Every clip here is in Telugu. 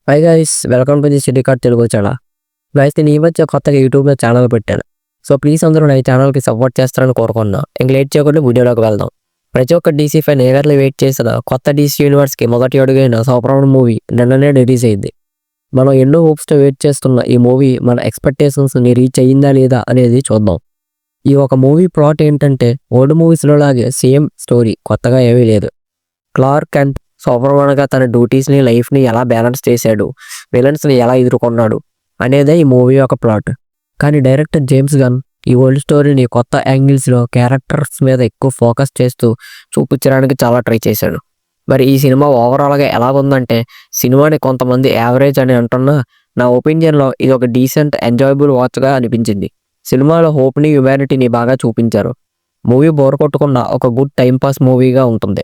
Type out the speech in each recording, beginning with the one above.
Hi guys, welcome to the city card Telugu channel. Guys, నేను ఈ మధ్య కొత్తగా యూట్యూబ్లో ఛానల్ పెట్టాను. సో ప్లీజ్ అందరూ నా ఈ ఛానల్కి సపోర్ట్ చేస్తారని కోరుకున్నా. ఇంక లేట్ చేయకుండా వీడియోలోకి వెళ్దాం. ప్రతి ఒక్క డీసీ ఫ్యాన్ ఏగర్లీ వెయిట్ చేసిన కొత్త డీసీ యూనివర్స్కి మొదటి అడుగైన సూపర్మ్యాన్ మూవీ నిన్ననే రిలీజ్ అయింది. మనం ఎన్నో హోప్స్తో వెయిట్ చేస్తున్న ఈ మూవీ మన ఎక్స్పెక్టేషన్స్ని రీచ్ అయ్యిందా లేదా అనేది చూద్దాం. ఈ ఒక మూవీ ప్లాట్ ఏంటంటే ఓల్డ్ మూవీస్లో లాగే సేమ్ స్టోరీ, కొత్తగా ఏమీ లేదు. క్లార్క్ అండ్ సూపర్మ్యాన్గా తన డ్యూటీస్ని, లైఫ్ని ఎలా బ్యాలెన్స్ చేశాడు, విలన్స్ని ఎలా ఎదుర్కొన్నాడు అనేదే ఈ మూవీ యొక్క ప్లాట్. కానీ డైరెక్టర్ జేమ్స్ గన్ ఈ ఓల్డ్ స్టోరీని కొత్త యాంగిల్స్లో క్యారెక్టర్స్ మీద ఎక్కువ ఫోకస్ చేస్తూ చూపించడానికి చాలా ట్రై చేశాడు. మరి ఈ సినిమా ఓవరాల్గా ఎలాగుందంటే, సినిమాని కొంతమంది యావరేజ్ అని అంటున్నా, నా ఒపీనియన్లో ఇది ఒక డీసెంట్ ఎంజాయబుల్ వాచ్గా అనిపించింది. సినిమాలో హోప్ని, హ్యుమానిటీని బాగా చూపించారు. మూవీ బోర్ కొట్టుకున్న ఒక గుడ్ టైంపాస్ మూవీగా ఉంటుంది.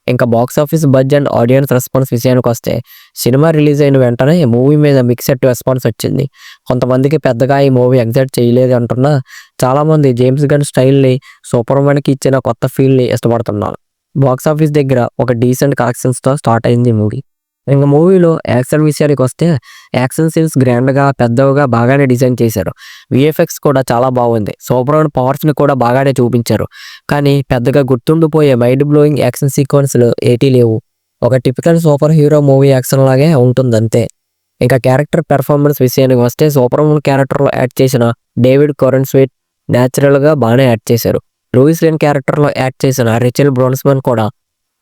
ఇంకా box office buds and audience response విషయానికి వస్తే, సినిమా రిలీజ్ అయిన వెంటనే మూవీ మీద మిక్స్డ్ రెస్పాన్స్ వచ్చింది. కొంతమందికి పెద్దగా ఈ మూవీ ఎగ్జైట్ చేయలేదు అంటున్నా, చాలామంది జేమ్స్ గన్ స్టైల్ని, సూపర్మ్యాన్కి ఇచ్చిన కొత్త ఫీల్ని ఇష్టపడుతున్నారు. బాక్స్ ఆఫీస్ దగ్గర ఒక డీసెంట్ కలెక్షన్స్తో స్టార్ట్ అయింది మూవీ. ఇంకా మూవీలో యాక్షన్ విషయానికి వస్తే, యాక్షన్ సీన్స్ గ్రాండ్గా, పెద్దవిగా బాగానే డిజైన్ చేశారు. విఎఫ్ఎక్స్ కూడా చాలా బాగుంది. సూపర్మ్యాన్ పవర్స్ని కూడా బాగానే చూపించారు. కానీ పెద్దగా గుర్తుండిపోయే మైండ్ బ్లోయింగ్ యాక్షన్ సీక్వెన్స్లు ఏటీ లేవు. ఒక typical super hero movie action లాగే ఉంటుందంతే. ఇంకా క్యారెక్టర్ పెర్ఫార్మెన్స్ విషయానికి వస్తే, సూపర్మ్యాన్ క్యారెక్టర్లో యాడ్ చేసిన డేవిడ్ కొరెన్స్వేట్ న్యాచురల్గా బాగానే యాడ్ చేశారు. లూయిస్ లేన్ క్యారెక్టర్లో యాడ్ చేసిన రిచెల్ బ్రోన్స్మన్ కూడా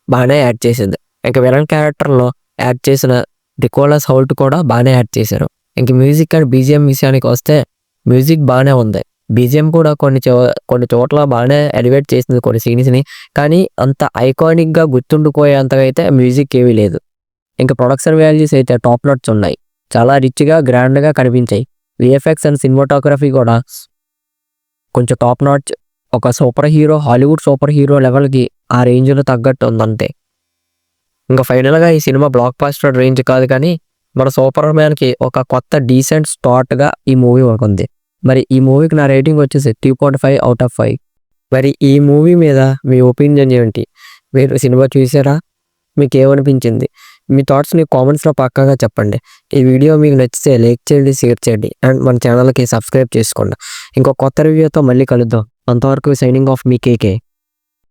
బాగానే యాడ్ చేసింది. ఇంకా విలన్ క్యారెక్టర్లో యాడ్ చేసిన నికోలస్ హౌల్ట్ కూడా బాగానే యాడ్ చేశారు. ఇంక మ్యూజిక్ అండ్ బీజిఎం విషయానికి వస్తే, మ్యూజిక్ బాగానే ఉంది. బీజిఎం కూడా కొన్ని చోట్ల బాగానే ఎలివేట్ చేసింది కొన్ని సీన్స్ని. కానీ అంత ఐకానిక్గా గుర్తుండిపోయేంతగా అయితే మ్యూజిక్ ఏమీ లేదు. ఇంకా ప్రొడక్షన్ వాల్యూస్ అయితే టాప్ నాట్స్ ఉన్నాయి. చాలా రిచ్గా, గ్రాండ్గా కనిపించాయి. విఎఫ్ఎక్స్ అండ్ సినిమాటోగ్రఫీ కూడా కొంచెం టాప్ నాట్స్. ఒక super hero, Hollywood super hero లెవెల్కి ఆ రేంజ్లో తగ్గట్టు ఉందంతే. ఇంకా ఫైనల్గా ఈ సినిమా బ్లాక్ బాస్టర్ రేంజ్ కాదు, కానీ మన సూపర్మ్యాన్కి ఒక కొత్త డీసెంట్ స్టార్ట్గా ఈ మూవీ ఉంది. మరి ఈ మూవీకి నా రేటింగ్ వచ్చేసి 3.5 అవుట్ ఆఫ్ 5. మరి ఈ మూవీ మీద మీ ఒపీనియన్ ఏంటి? మీరు సినిమా చూసారా? మీకు ఏమనిపించింది? మీ థాట్స్ని కామెంట్స్లో పక్కాగా చెప్పండి. ఈ వీడియో మీకు నచ్చితే లైక్ చేయండి, షేర్ చేయండి అండ్ మన ఛానల్కి సబ్స్క్రైబ్ చేసుకోండి. ఇంకో కొత్త రివ్యూతో మళ్ళీ కలుద్దాం. అంతవరకు సైనింగ్ ఆఫ్ మీ కేకే.